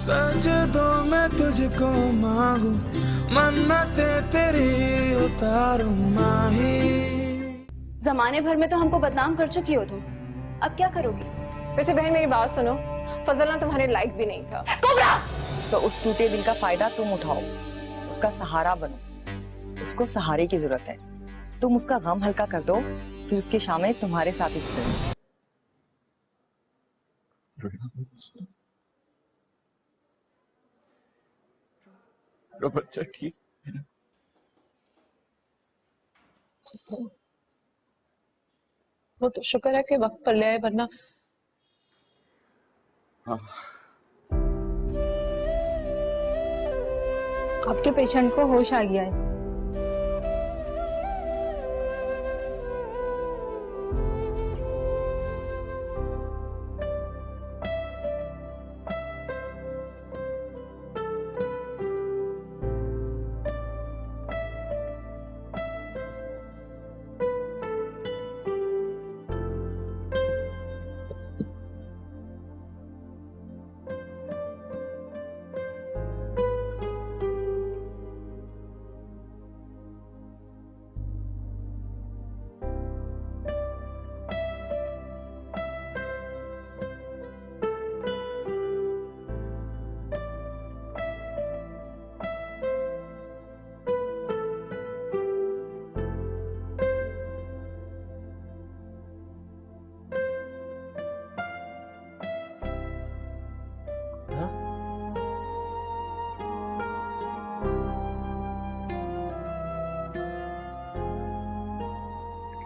सजदों में तुझको मांगू, मन्नते तेरी उतारूं माही। जमाने भर में तो हमको बदनाम कर चुकी हो तुम, अब क्या करोगी? वैसे बहन मेरी बात सुनो, फजल ना तुम्हारे लायक भी नहीं था। कोबरा! तो उस टूटे दिल का फायदा तुम उठाओ, उसका सहारा बनो। उसको सहारे की जरूरत है, तुम उसका गम हल्का कर दो, फिर उसकी शामें तुम्हारे साथ ही गुजरेंगी। बच्चा ठीक है? वो तो शुक्र है कि वक्त पर ले आए, वरना हाँ। आपके पेशेंट को होश आ गया है।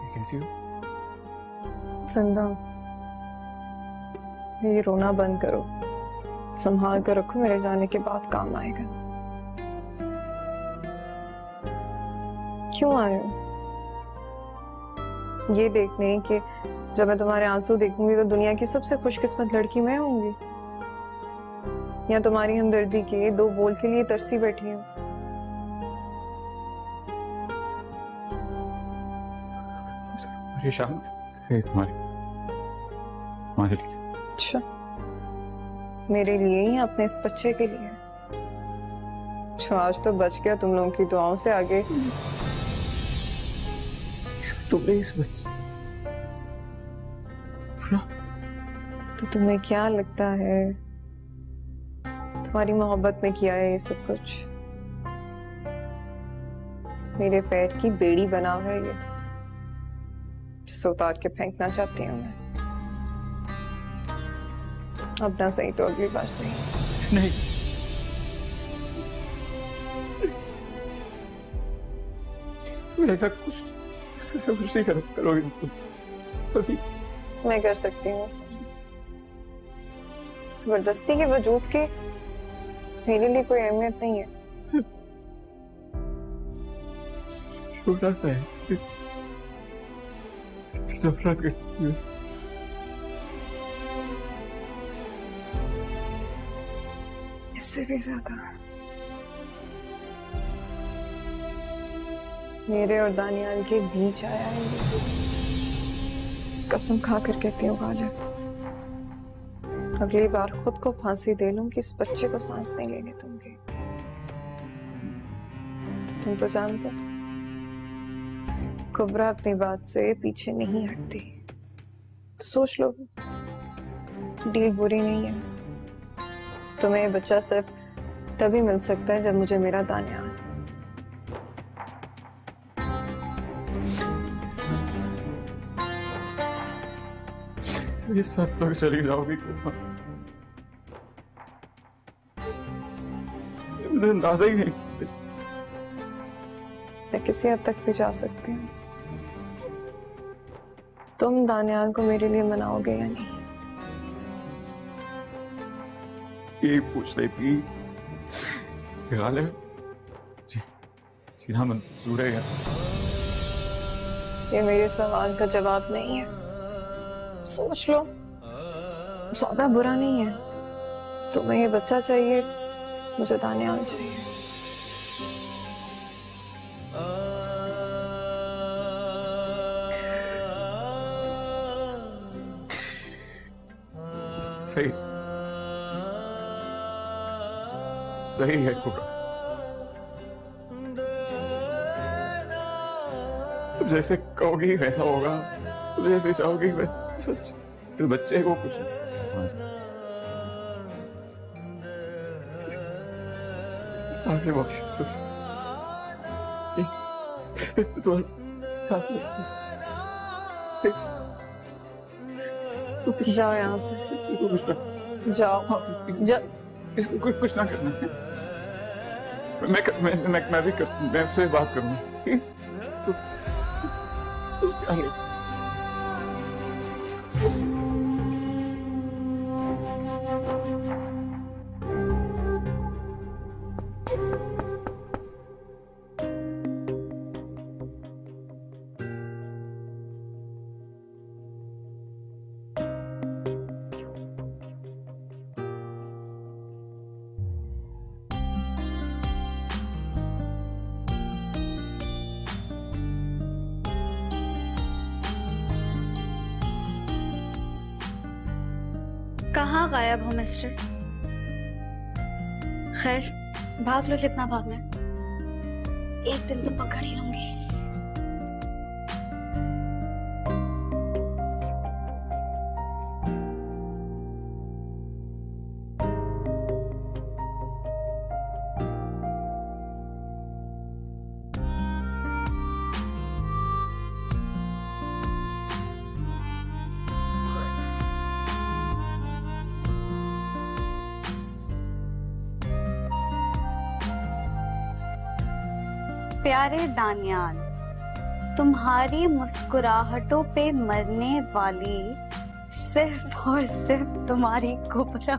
कैसी हो? संदा, ये रोना बंद करो, संभाल कर रखो, मेरे जाने के बाद काम आएगा। क्यों आए हो? ये देखने कि जब मैं तुम्हारे आंसू देखूंगी तो दुनिया की सबसे खुशकिस्मत लड़की मैं होंगी, या तुम्हारी हमदर्दी के दो बोल के लिए तरसी बैठी हूँ? परेशान थे तुम्हारे लिए। अच्छा, मेरे लिए या अपने इस बच्चे के लिए जो आज तो बच गया तुम लोगों की दुआओं से? आगे तुमने इस बच्चे तो तुम्हें क्या लगता है तुम्हारी मोहब्बत में किया है ये सब कुछ? मेरे पैर की बेड़ी बना हुआ है ये, जिसे उतार के फेंकना चाहती हूँ मैं। अब ना सही तो अगली बार सही। नहीं, तुम ऐसा कुछ नहीं करोगे तुम। सची मैं कर सकती हूँ इसे। जबरदस्ती के वजूद के मेरे लिए कोई अहमियत नहीं है। छोटा सा है, नफरत करती है। इससे भी ज्यादा मेरे और दानियाल के बीच आया है ये। कसम खा कर कहती हूँ गालिब, अगली बार खुद को फांसी दे लूं कि इस बच्चे को सांस नहीं लेने दूंगी। तुम तो जानते हो कुबरा अपनी बात से पीछे नहीं हटती, तो सोच लो डील बुरी नहीं है। तुम्हें ये बच्चा सिर्फ तभी मिल सकता है जब मुझे मेरा दानियाल। इस हद तक चली जाओगी तुम, अंदाजा ही नहीं। मैं किसी हद तक भी जा सकती हूँ। तुम दानियाल को मेरे लिए मनाओगे या नहीं? ये पूछ रही थी गालिब जीना मंजूर है? ये मेरे सवाल का जवाब नहीं है। सोच लो, ज्यादा बुरा नहीं है। तुम्हें ये बच्चा चाहिए, मुझे दानियाल चाहिए। सही, सही है कुबरा, तुम जैसे कहोगी वैसा होगा, तुम जैसे चाहोगी वैसा। सच, इस बच्चे को कुछ सांसें बख्श जाओ यहाँ से, जाओ इसको कुछ ना करना है। मैं भी मैं उससे बात करूंगा। तो कहाँ गायब हो मिस्टर? खैर, भाग लो जितना भागना है, एक दिन तो पकड़ ही लूंगी। प्यारे दानियाल, तुम्हारी मुस्कुराहटों पे मरने वाली सिर्फ और सिर्फ तुम्हारी कुबरा।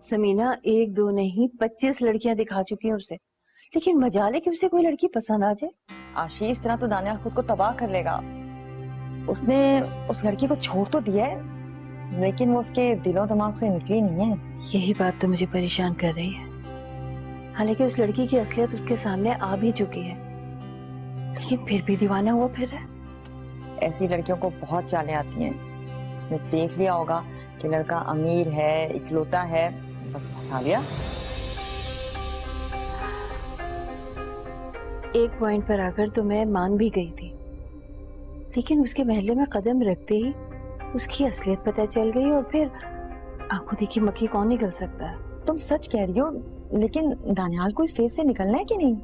समीना, 1 2 नहीं 25 लड़कियां दिखा चुकी हैं उसे, लेकिन मजाल है कि उसे कोई लड़की पसंद आ जाए। आशी, इस तरह तो दानियाल खुद को तबाह कर लेगा। उसने उस लड़की को छोड़ तो दिया है, लेकिन वो उसके दिलो दिमाग से निकली नहीं है। यही बात तो मुझे परेशान कर रही है। हालांकि उस लड़की की असलियत उसके सामने आ भी चुकी है, लेकिन फिर भी दीवाना हुआ फिर रहा है। ऐसी लड़कियों को बहुत चालें आती हैं। उसने देख लिया होगा कि लड़का अमीर है, इकलौता है, बस फंसा लिया। एक पॉइंट पर आकर तो मैं मान भी गई थी, लेकिन उसके महल्ले में कदम रखते ही उसकी असलियत पता चल गई, और फिर आंखों देखी मक्खी कौन निकल सकता है। तुम सच कह रही हो, लेकिन दानियाल को इस फेज से निकलना है कि नहीं?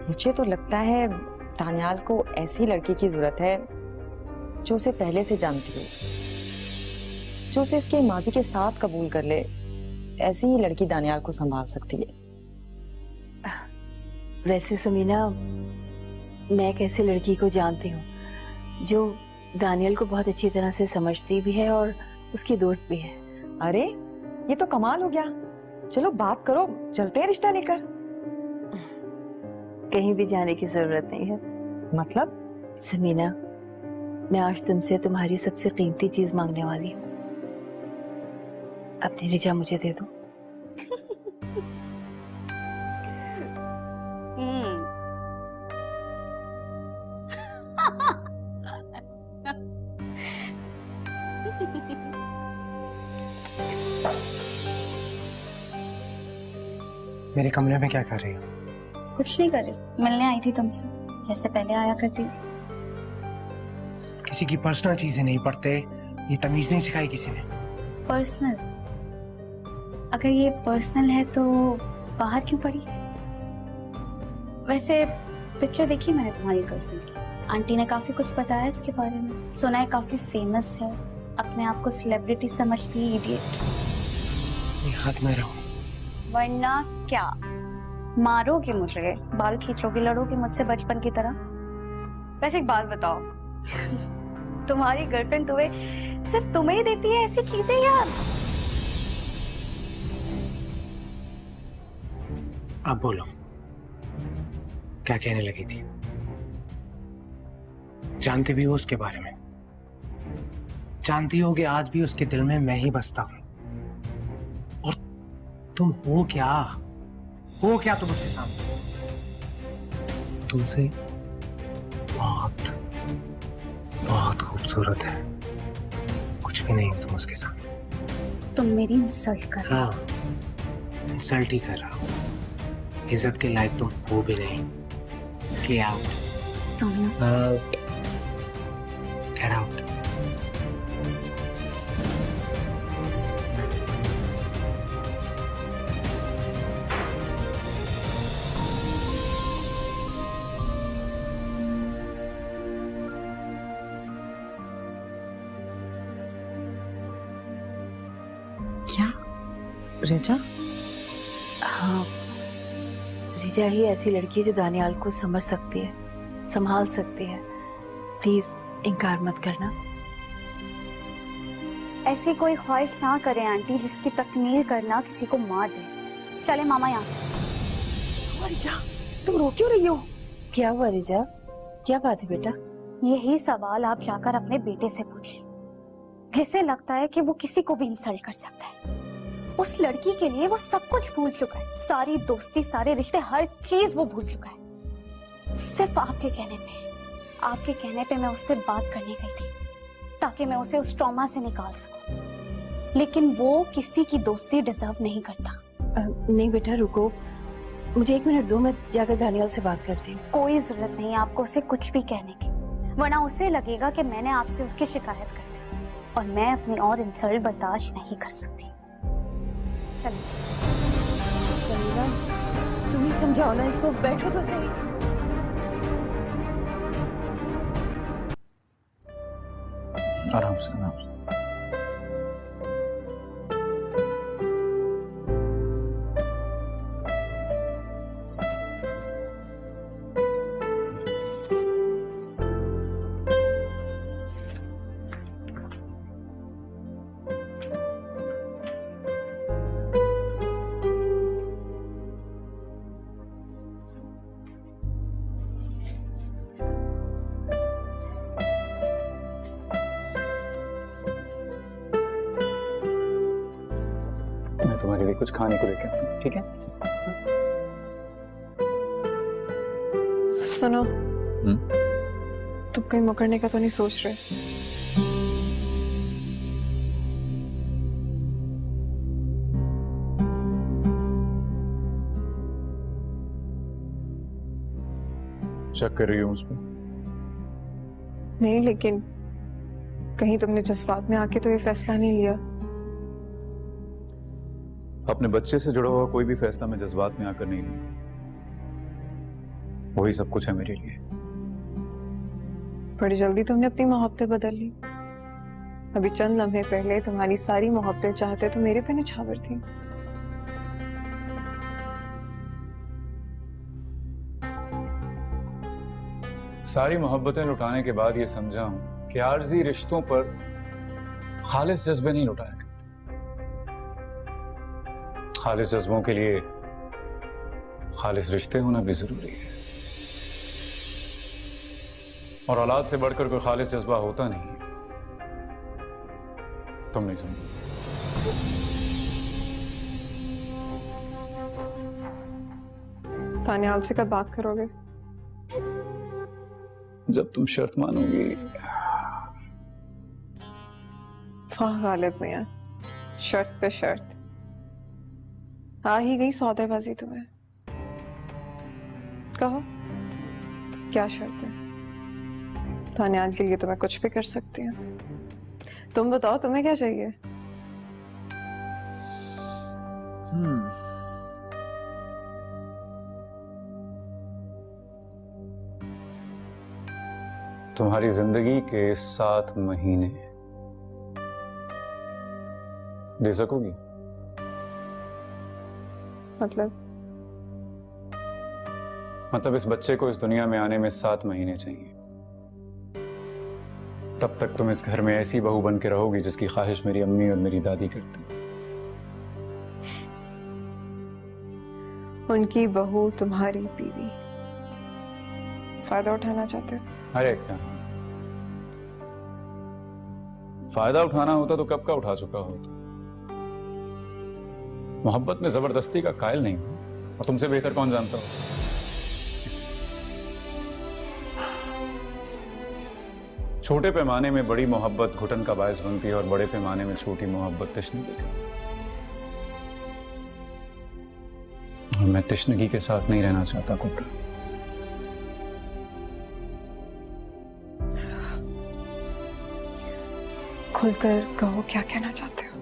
मुझे तो लगता है दानियाल को ऐसी लड़की की जरूरत है जो उसे पहले से जानती हो, जो उसे उसके माजी के साथ कबूल कर ले। ऐसी ही लड़की दानियाल को संभाल सकती है। वैसे समीना, मैं एक ऐसी लड़की को जानती हूँ जो दानियल को बहुत अच्छी तरह से समझती भी है और उसकी दोस्त भी है। अरे, ये तो कमाल हो गया। चलो बात करो, चलते हैं रिश्ता लेकर। कहीं भी जाने की जरूरत नहीं है। मतलब? समीना, मैं आज तुमसे तुम्हारी सबसे कीमती चीज मांगने वाली हूँ। अपनी रिजा मुझे दे दो। मेरे कमरे में क्या कर रही हो? कुछ नहीं कर रही, मिलने आई थी तुमसे, जैसे पहले आया करती। किसी की पर्सनल चीजें नहीं पढ़ते, ये तमीज नहीं सिखाई किसी ने। पर्सनल? अगर ये पर्सनल है तो बाहर क्यों पड़ी? वैसे पिक्चर देखी मैंने तुम्हारी गर्लफ्रेंड की, आंटी ने काफी कुछ बताया इसके बारे में। सुना है काफी फेमस है, अपने आप को सेलिब्रिटी समझती है, इडियट। हाथ में रहो। वरना क्या मारोगे मुझे, बाल खींचोगे, लड़ोगे मुझसे बचपन की तरह? वैसे एक बात बताओ, तुम्हारी गर्लफ्रेंड तुम्हें सिर्फ तुम्हें ही देती है ऐसी चीजें यार? अब बोलो, क्या कहने लगी थी? जानती भी हो उसके बारे में, जानती हो कि आज भी उसके दिल में मैं ही बसता हूं। और तुम हो क्या तुम उसके सामने? तुमसे बहुत बहुत खूबसूरत है, कुछ भी नहीं हो तुम उसके सामने। तुम मेरी इंसल्ट कर रहे हो। हाँ, इंसल्ट ही कर रहा हूँ। इज्जत के लायक तुम हो भी नहीं, इसलिए आउट। तुम आउट, गेट आउट। क्या रिचा? हाँ, रिचा ही ऐसी लड़की है जो दानियाल को समझ सकती है, संभाल सकती है। प्लीज इनकार मत करना। ऐसी कोई ख्वाहिश ना करें आंटी जिसकी तकमील करना किसी को मार दे। चले मामा यहाँ से। रिचा, तुम रो क्यों रही हो? क्या हुआ रिचा? क्या बात है बेटा? यही सवाल आप जाकर अपने बेटे से पूछिए, जिसे लगता है कि वो किसी को भी इंसल्ट कर सकता है। उस लड़की के लिए वो सब कुछ भूल चुका है, सारी दोस्ती, सारे रिश्ते, हर चीज वो भूल चुका है। सिर्फ आपके कहने पे मैं उससे बात करने गई थी ताकि मैं उसे उस ट्रॉमा से निकाल सकूं। लेकिन वो किसी की दोस्ती डिजर्व नहीं करता। नहीं बेटा रुको, मुझे 1 मिनट दो, मैं जाकर दानियाल से बात करती हूँ। कोई जरूरत नहीं आपको उसे कुछ भी कहने की, वरना उसे लगेगा कि मैंने आपसे उसकी शिकायत कर दी और मैं अपनी और इंसल्ट बर्दाश्त नहीं कर सकती। समीरा, तुम ही समझाओ ना इसको, बैठो तो सही। आराम से, आराम से। मैं तुम्हारे लिए कुछ खाने को लेके आता हूँ, ठीक है? सुनो, तुम कहीं मुकरने का तो नहीं सोच रहे? शक कर रही हूँ उस पर? नहीं, लेकिन कहीं तुमने जज्बात में आके तो ये फैसला नहीं लिया? अपने बच्चे से जुड़ा हुआ कोई भी फैसला मैं जज्बात में आकर नहीं लूंगा। वही सब कुछ है मेरे लिए। बड़ी जल्दी तुमने अपनी मोहब्बतें बदल ली। अभी चंद लम्हे पहले तुम्हारी सारी मोहब्बतें चाहते तो मेरे पे निछावर थी। सारी मोहब्बतें लुटाने के बाद ये समझा हूं कि आर्जी रिश्तों पर खालिस जज्बे नहीं लुटाया करते। खालिस जज्बों के लिए खालिस रिश्ते होना भी जरूरी है, और औलाद से बढ़कर कोई खालिस जज्बा होता नहीं है। तुम नहीं समझो। तानियाल से कब बात करोगे? जब तुम शर्त मानोगी। वाह गालिब मियां, शर्त पे शर्त। आ ही गई सौदेबाजी तुम्हें। कहो क्या शर्त है? तानियाल के लिए तो मैं कुछ भी कर सकती हूँ। तुम बताओ तुम्हें क्या चाहिए? तुम्हारी जिंदगी के 7 महीने दे सकोगी? मतलब इस बच्चे को इस दुनिया में आने में 7 महीने चाहिए। तब तक तुम इस घर में ऐसी बहू बन के रहोगी जिसकी ख्वाहिश मेरी अम्मी और मेरी दादी करती। उनकी बहू तुम्हारी बीवी। फायदा उठाना चाहते हो? अरे क्या फायदा उठाना होता तो कब का उठा चुका होता। मोहब्बत में जबरदस्ती का कायल नहीं हूं, और तुमसे बेहतर कौन जानता हो। छोटे पैमाने में बड़ी मोहब्बत घुटन का बायस बनती है और बड़े पैमाने में छोटी मोहब्बत तशनगी का। और मैं तशनगी के साथ नहीं रहना चाहता कुबरा। खुलकर कहो क्या कहना चाहते हो।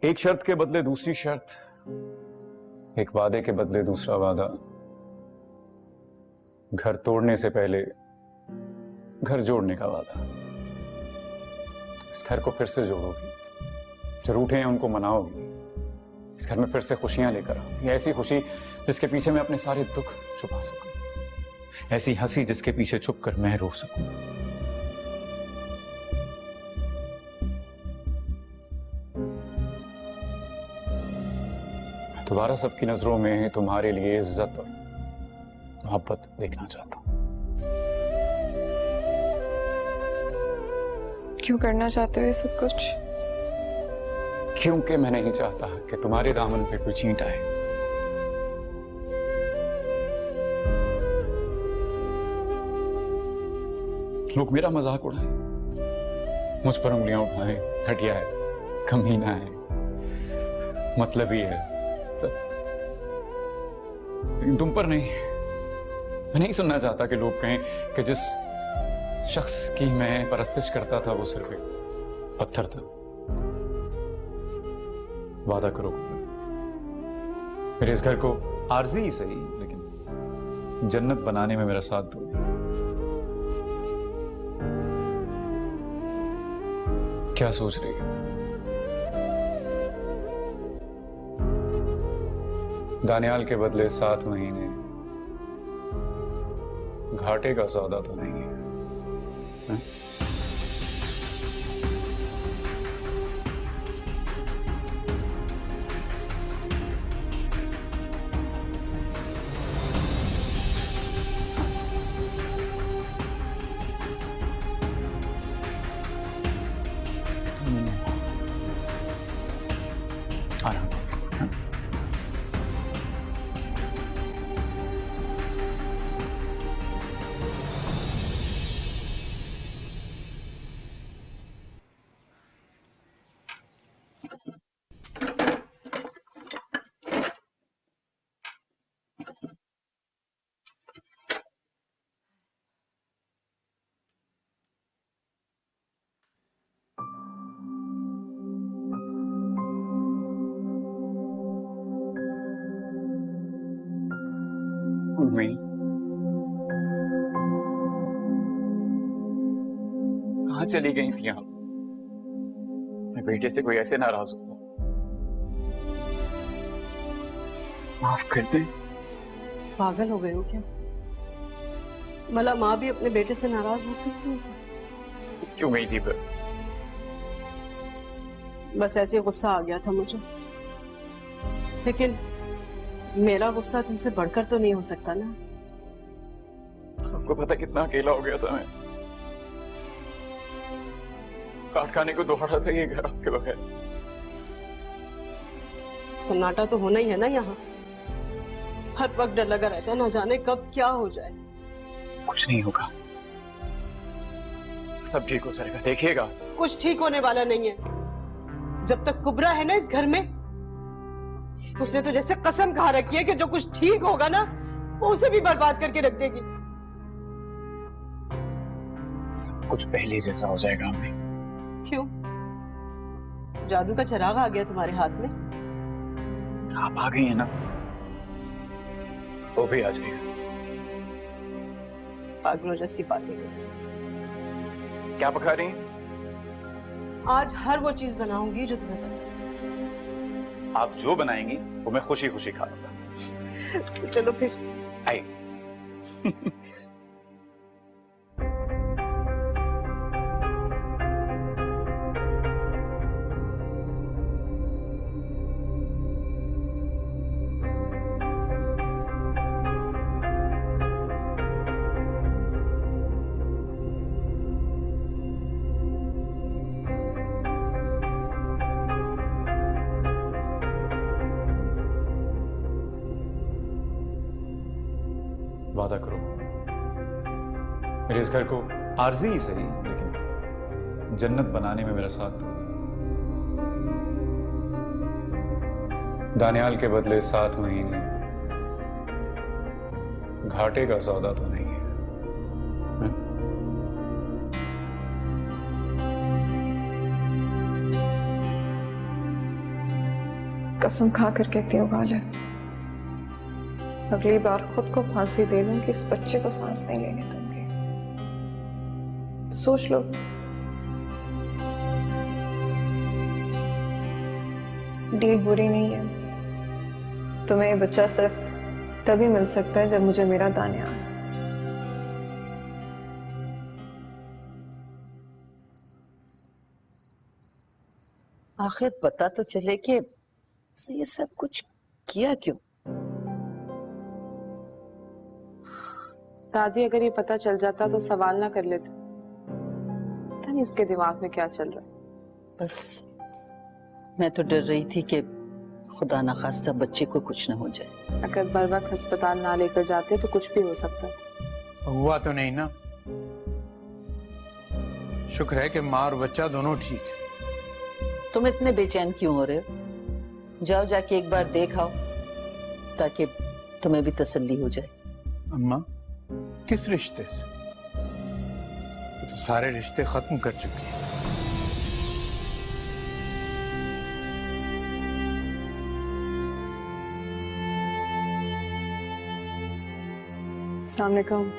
एक शर्त के बदले दूसरी शर्त, एक वादे के बदले दूसरा वादा, घर तोड़ने से पहले घर जोड़ने का वादा। इस घर को फिर से जोड़ोगी, जो रूठे हैं उनको मनाओगी, इस घर में फिर से खुशियां लेकर आओगी, ऐसी खुशी जिसके पीछे मैं अपने सारे दुख छुपा सकूं, ऐसी हंसी जिसके पीछे छुपकर मैं रो सकूं। दोबारा सबकी नजरों में तुम्हारे लिए इज्जत और मोहब्बत देखना चाहता हूं। क्यों करना चाहते हो ये सब कुछ? क्योंकि मैं नहीं चाहता कि तुम्हारे दामन पे कोई चींट आए। लोग मेरा मजाक उड़ाए, मुझ पर उंगलियां उठाए, घटिया है, कमीना है, मतलबी है सब, लेकिन तुम पर नहीं। मैं नहीं सुनना चाहता कि लोग कहें कि जिस शख्स की मैं परस्तिश करता था वो सिर पे पत्थर था। वादा करो मेरे इस घर को आरजी ही सही लेकिन जन्नत बनाने में मेरा साथ दोगे। क्या सोच रही हो? दानियाल के बदले 7 महीने घाटे का सौदा तो नहीं है, है? आराम करो, है? मम्मी, कहाँ चली गई थी आप? मैं बेटे से कोई ऐसे नाराज होता। माफ कर दे। पागल हो गए हो क्या? भला माँ भी अपने बेटे से नाराज हो सकती है क्या? क्यों गई थी फिर? बस ऐसे गुस्सा आ गया था मुझे, लेकिन मेरा गुस्सा तुमसे बढ़कर तो नहीं हो सकता ना। आपको पता कितना अकेला हो गया था मैं। काट खाने को दौड़ा था ये घर आपके बगैर। सन्नाटा तो होना ही है ना यहाँ। हर वक्त डर लगा रहता है, ना जाने कब क्या हो जाए। कुछ नहीं होगा, सब ठीक हो जाएगा, देखिएगा। कुछ ठीक होने वाला नहीं है। जब तक कुबरा है ना इस घर में, उसने तो जैसे कसम खा रखी है कि जो कुछ ठीक होगा ना वो उसे भी बर्बाद करके रख देगी। सब कुछ पहले जैसा हो जाएगा अम्मी। क्यों? जादू का चिराग आ गया तुम्हारे हाथ में? आप आ गई है ना, वो भी आ जाएगा। पागलों जैसी बातें करती। क्या पका रही हैं? आज हर वो चीज बनाऊंगी जो तुम्हें पसंद है। आप जो बनाएंगी वो मैं खुशी खुशी खा लूंगा। चलो फिर। आई। वादा करो मेरे इस घर को आरजी ही सही लेकिन जन्नत बनाने में मेरा साथ दो। दानियाल के बदले 7 महीने, घाटे का सौदा तो नहीं है? कसम खा कर कहती हूँ गालिब, अगली बार खुद को फांसी दे लूं कि इस बच्चे को सांस नहीं लेने दूंगी। सोच लो, डील बुरी नहीं है। तुम्हें ये बच्चा सिर्फ तभी मिल सकता है जब मुझे मेरा दानियाल। आखिर पता तो चले कि उसने ये सब कुछ किया क्यों। दादी, अगर ये पता चल जाता तो सवाल ना कर लेते। पता नहीं उसके दिमाग में क्या चल रहा है। बस मैं तो डर रही थी कि खुदा ना खास्ता बच्चे को कुछ ना हो जाए। अगर बर वक्त अस्पताल ना लेकर जाते तो कुछ भी हो सकता है। हुआ तो नहीं ना। शुक्र है कि माँ और बच्चा दोनों ठीक है। तुम इतने बेचैन क्यों हो रहे हो? जाओ जाके एक बार देख आओ ताकि तुम्हें भी तसल्ली हो जाए। अम्मा, किस रिश्ते से? वो तो सारे रिश्ते खत्म कर चुकी है। अस्सलाम वालेकुम।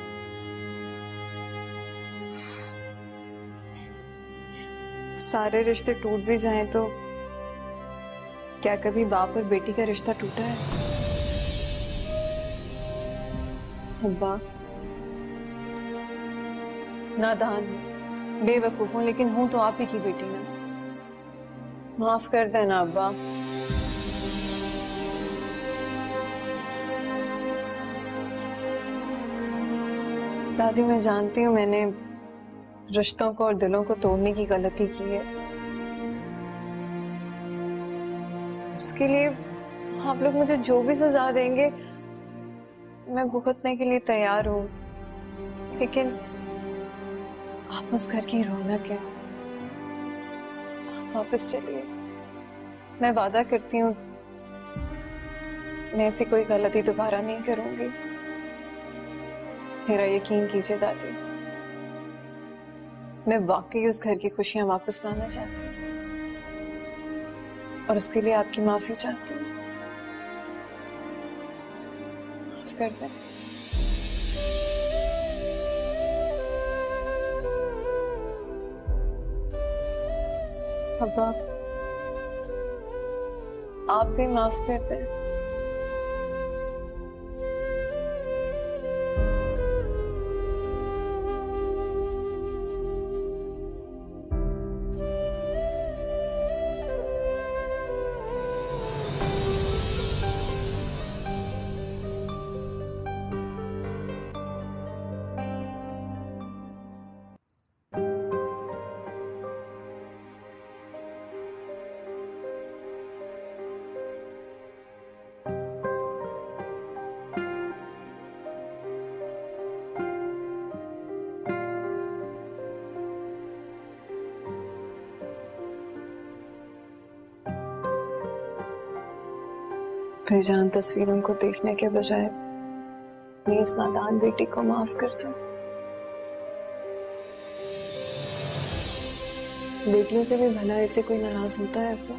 सारे रिश्ते टूट भी जाएं तो क्या कभी बाप और बेटी का रिश्ता टूटा है? अब्बा, नादान बेवकूफ हूं लेकिन हूं तो आप ही की बेटी ना। माफ कर देना अब्बा। दादी, मैं जानती हूँ मैंने रिश्तों को और दिलों को तोड़ने की गलती की है। उसके लिए आप लोग मुझे जो भी सजा देंगे मैं भुगतने के लिए तैयार हूँ, लेकिन आप उस घर की रौनक है। आप वापस चलिए। मैं वादा करती हूँ मैं ऐसी कोई गलती दोबारा नहीं करूंगी। मेरा यकीन कीजिए दादी, मैं वाकई उस घर की खुशियां वापस लाना चाहती हूँ और उसके लिए आपकी माफी चाहती हूँ। माफ कर दें। अब्बा, आप भी माफ कर दें। बेजान तस्वीरों को देखने के बजाय मेरी इस नादान बेटी को माफ कर दो। बेटियों से भी भला ऐसे कोई नाराज होता है अब्बा?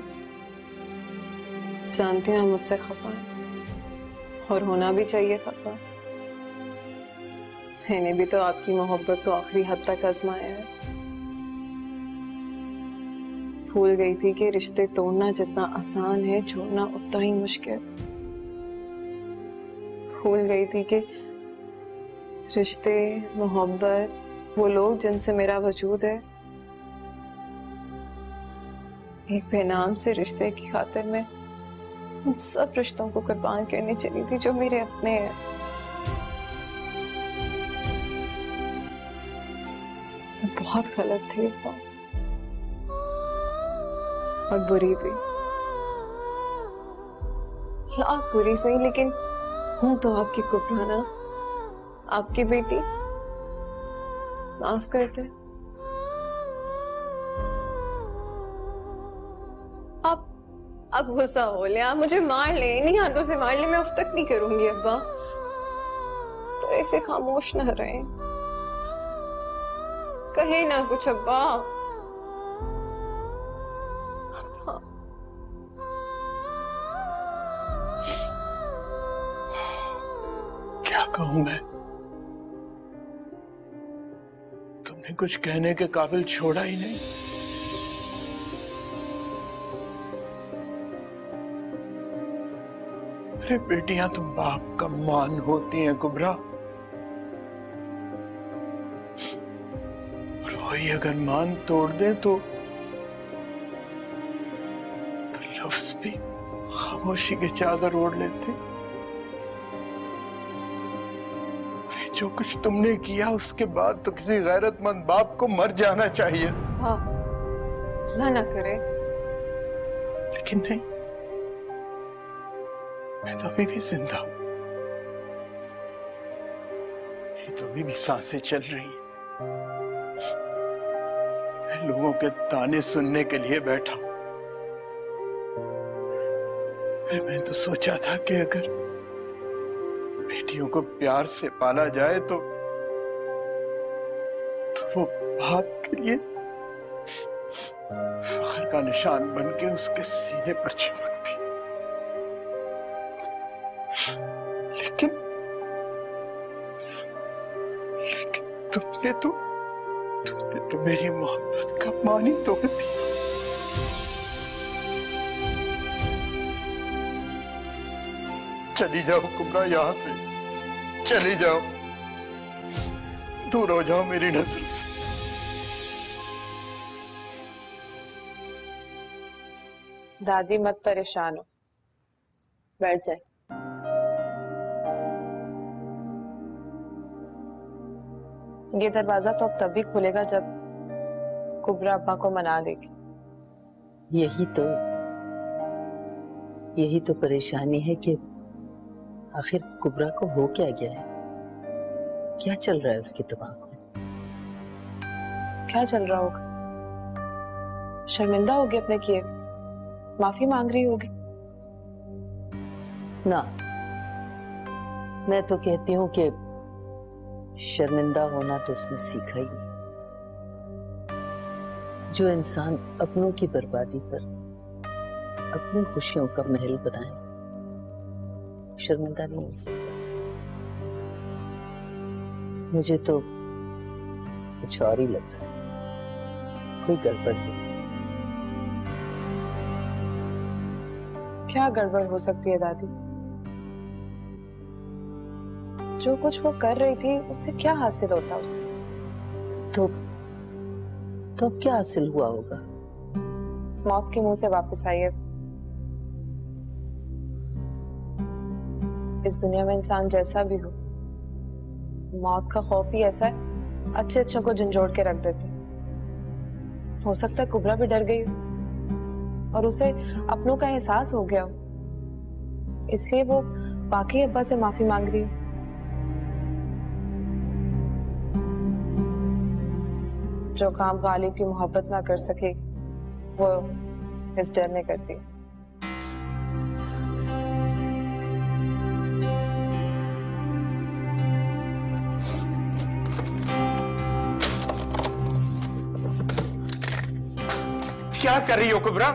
जानती हूँ आप मुझसे खफा है और होना भी चाहिए खफा। मैंने भी तो आपकी मोहब्बत को आखिरी हद तक आजमाया है। भूल गई थी कि रिश्ते तोड़ना जितना आसान है जोड़ना उतना ही मुश्किल। भूल गई थी कि रिश्ते, मोहब्बत, वो लोग जिनसे मेरा वजूद है, एक बेनाम से रिश्ते की खातिर मैं उन सब रिश्तों को कुर्बान करने चली थी जो मेरे अपने हैं। मैं बहुत गलत थी और बुरी भी। लाख बुरी सही, लेकिन हूं तो आपकी कुबरा ना, आपकी बेटी। माफ कर दे। अब गुस्सा हो ले, आप मुझे मार ले, इन्हीं हाथों से मार ले, मैं अब तक नहीं करूंगी अब्बा। तो ऐसे खामोश न रहे, कहे ना कुछ अब्बा। क्या कहूं मैं? तुमने कुछ कहने के काबिल छोड़ा ही नहीं। अरे बेटियां तो बाप का मान होती हैं कुबरा, और वही अगर मान तोड़ दे तो लफ्ज भी खामोशी की चादर ओढ़ लेते। जो कुछ तुमने किया उसके बाद तो किसी गैरतमंद बाप को मर जाना चाहिए। हाँ, अल्लाह ना करे। लेकिन नहीं, मैं तो अभी भी जिंदा हूं, मेरी तो अभी भी सांसें चल रही हैं। मैं लोगों के ताने सुनने के लिए बैठा हूं। मैं तो सोचा था कि अगर बेटियों को प्यार से पाला जाए तो वो बाप के लिए फख्र का निशान बन के उसके सीने पर चिपकती। लेकिन तुमने तो मेरी मोहब्बत का मान ही तोड़ दिया। चली जाओ कुबरा, यहां से चली जाओ, दूर हो जाओ मेरी नजर से। दादी मत परेशान हो, बैठ जाए। ये दरवाजा तो अब तब भी खुलेगा जब कुबरा अब्बा को मना लेगी। यही तो परेशानी है कि आखिर कुबरा को हो क्या गया है? क्या चल रहा है उसके दिमाग में? क्या चल रहा होगा? शर्मिंदा होगी अपने किए, माफी मांग रही होगी। ना, मैं तो कहती हूं कि शर्मिंदा होना तो उसने सीखा ही नहीं। जो इंसान अपनों की बर्बादी पर अपनी खुशियों का महल बनाए, शर्मिंदा नहीं हो सकता। मुझे तो कुछ और ही लग रहा है, कोई गड़बड़ नहीं। क्या गड़बड़ हो सकती है दादी? जो कुछ वो कर रही थी उससे क्या हासिल होता उसे? तो अब क्या हासिल हुआ होगा? मौत के मुंह से वापस आई है। इस दुनिया में इंसान जैसा भी मौत का खौफ ही ऐसा है, अच्छे अच्छों को झंझोड़ के रख देते। हो सकता है कुबरा भी डर गई हो और उसे अपनों का एहसास हो गया हो, इसलिए वो बाकी अब्बा से माफी मांग रही है। जो काम गालिब की मोहब्बत ना कर सके वो इस डर ने करती है। क्या कर रही हो कुबरा?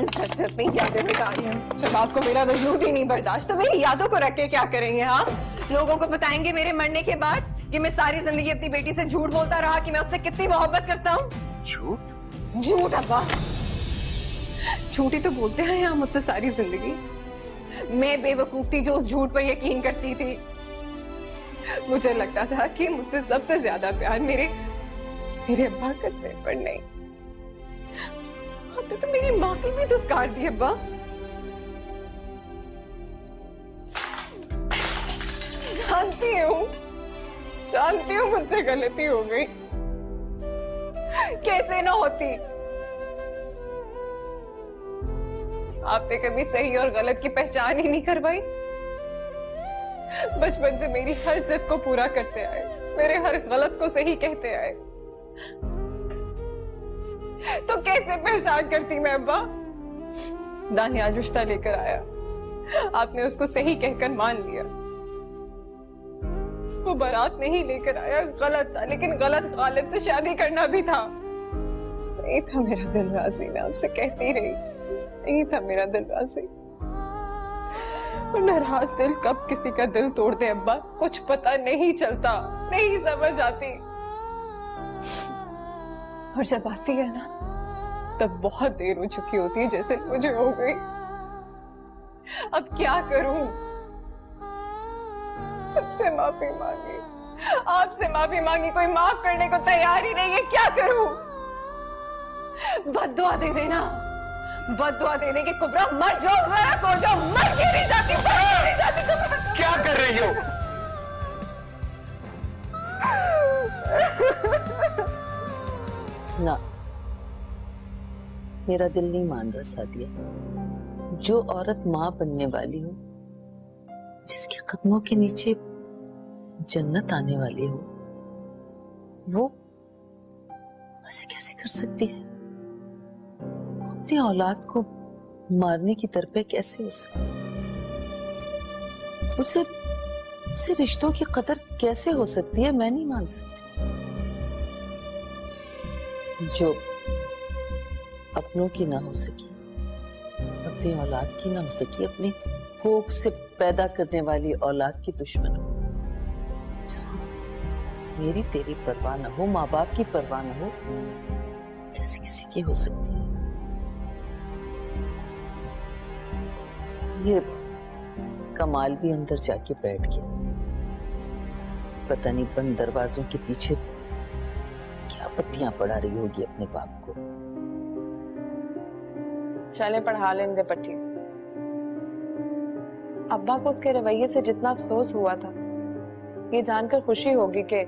इस घर से अपनी यादें मिटा रही हूँ। जब आपको मेरा वजूद ही नहीं बर्दाश्त तो मेरी यादों को रख के क्या करेंगे? हाँ, लोगों को बताएंगे मेरे मरने के बाद कि मैं सारी जिंदगी अपनी बेटी से झूठ बोलता रहा कि मैं उससे कितनी मोहब्बत करता हूँ। झूठ? झूठ अब्बा, झूठ ही तो बोलते हैं यहाँ मुझसे सारी जिंदगी। मैं बेवकूफ थी जो उस झूठ पर यकीन करती थी। मुझे लगता था कि मुझसे सबसे ज्यादा प्यार मेरे अब्बा करते हैं, पर नहीं। तो मेरी माफी भी दुत्कार दी अब्बा। जानती हूँ मुझसे गलती हो गई, कैसे ना होती। आपने कभी सही और गलत की पहचान ही नहीं करवाई। बचपन से मेरी हर जिद को पूरा करते आए, मेरे हर गलत को सही कहते आए। तो कैसे पहचान करती मैं अब्बा? दानियाल रिश्ता लेकर आया, आपने उसको सही कहकर मान लिया। वो बारात नहीं लेकर आया, गलत था, लेकिन गलत गालिब से शादी करना भी था। नहीं था मेरा दिल राजी, मैं आपसे कहती रही, नहीं था मेरा दिल राजी। नाराज दिल कब किसी का दिल तोड़ दे अब्बा, कुछ पता नहीं चलता, नहीं समझ आती। और जब आती है ना, तब बहुत देर हो चुकी होती है, जैसे मुझे हो गई। अब क्या करूं? सबसे माफी मांगी, आपसे माफी मांगी, कोई माफ करने को तैयार ही नहीं है। क्या करूं? बद्दुआ दे देना, बद्दुआ दे दे कि कुबरा मर जाओ, गरक हो जाओ, मर के नहीं जाती, मर के नहीं जाती कुबरा। क्या कर रही हो? ना, मेरा दिल नहीं मान रहा सादिया। जो औरत मां बनने वाली हो, जिसके कदमों के नीचे जन्नत आने वाली हो, वो ऐसे कैसे कर सकती है? अपनी औलाद को मारने की तरफ कैसे हो सकती है? उसे रिश्तों की कदर कैसे हो सकती है? मैं नहीं मान सकती। जो अपनों की ना हो सकी, अपनी औलाद की ना हो सकी, अपनी कोख से पैदा करने वाली औलाद की दुश्मन हो, जिसको मेरी तेरी परवाह न हो, माँ बाप की परवाह न हो, कैसे किसी की हो सकती है? ये कमाल भी अंदर जाके बैठ गया। पता नहीं बंद दरवाजों के पीछे क्या पट्टियां पढ़ा रही होगी अपने बाप को। चले पढ़ा लेंगे पट्टी। अब्बा को उसके रवैये से जितना अफसोस हुआ था, ये जानकर खुशी होगी कि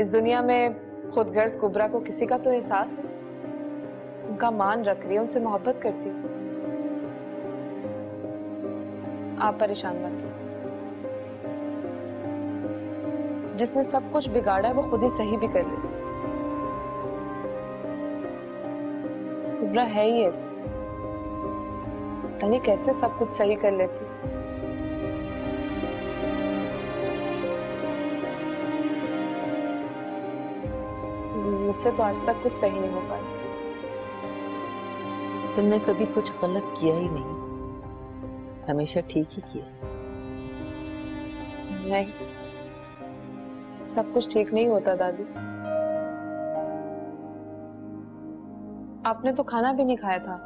इस दुनिया में खुद गर्ज कुबरा को किसी का तो एहसास है, उनका मान रख रही है, उनसे मोहब्बत करती है। आप परेशान मत हो, जिसने सब कुछ बिगाड़ा है वो खुद ही सही भी कर ले। कुबरा है ही ऐसी, पता नहीं कैसे सब कुछ सही कर लेती। मुझसे तो आज तक कुछ सही नहीं हो पाया। तुमने कभी कुछ गलत किया ही नहीं, हमेशा ठीक ही किया। नहीं, सब कुछ ठीक नहीं होता दादी। आपने तो खाना भी नहीं खाया था।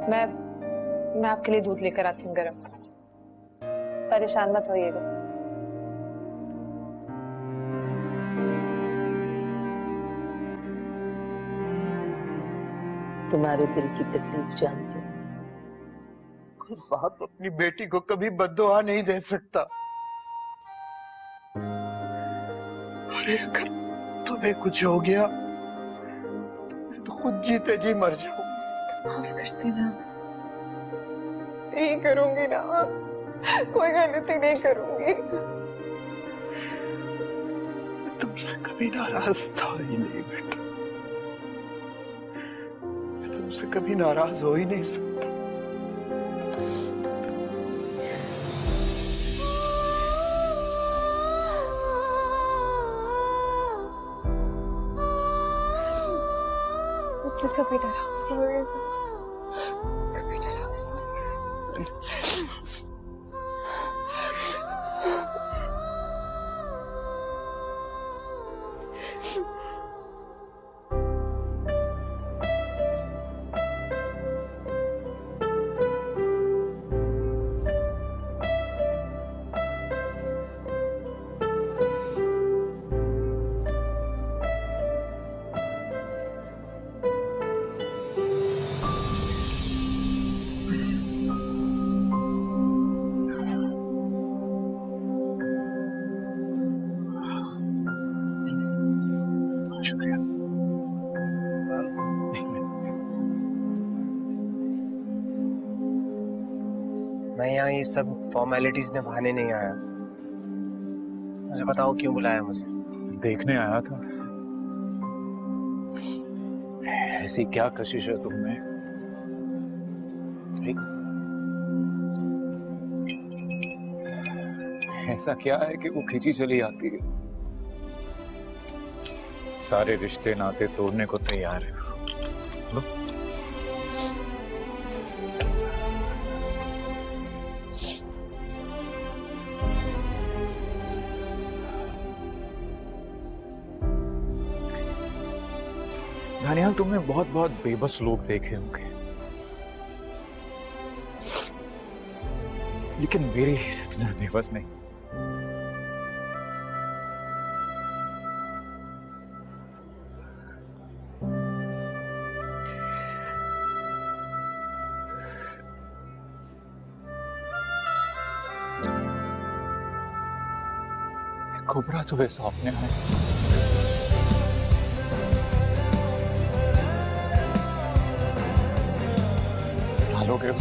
मैं आपके लिए दूध लेकर आती हूँ गरम। परेशान मत होइएगा। तुम्हारे दिल की तकलीफ जानते हैं। कोई बाप अपनी बेटी को कभी बद्दुआ नहीं दे सकता। अरे अगर तुम्हें कुछ हो गया तो खुद जीते जी मर जाओ। तो माफ कर देना। नहीं करूंगी ना, कोई गलती नहीं करूंगी। मैं तुमसे कभी नाराज था ही नहीं बेटा, मैं तुमसे कभी नाराज हो ही नहीं सकता। मुझसे कभी नाराज नहीं होगा, कभी नाराज नहीं। मैं यहाँ ये सब फॉर्मेलिटीज निभाने नहीं आया। मुझे बताओ क्यों बुलाया मुझे? देखने आया था। ऐसी क्या कशिश है तुम में? ऐसा क्या है कि वो खींची चली आती है? सारे रिश्ते नाते तोड़ने को तैयार है। लो। दानियाल, तुमने बहुत बहुत बेबस लोग देखे होंगे, लेकिन मेरी इतना बेबस नहीं। कुबरा तुम्हें सौंपने आए। लोगे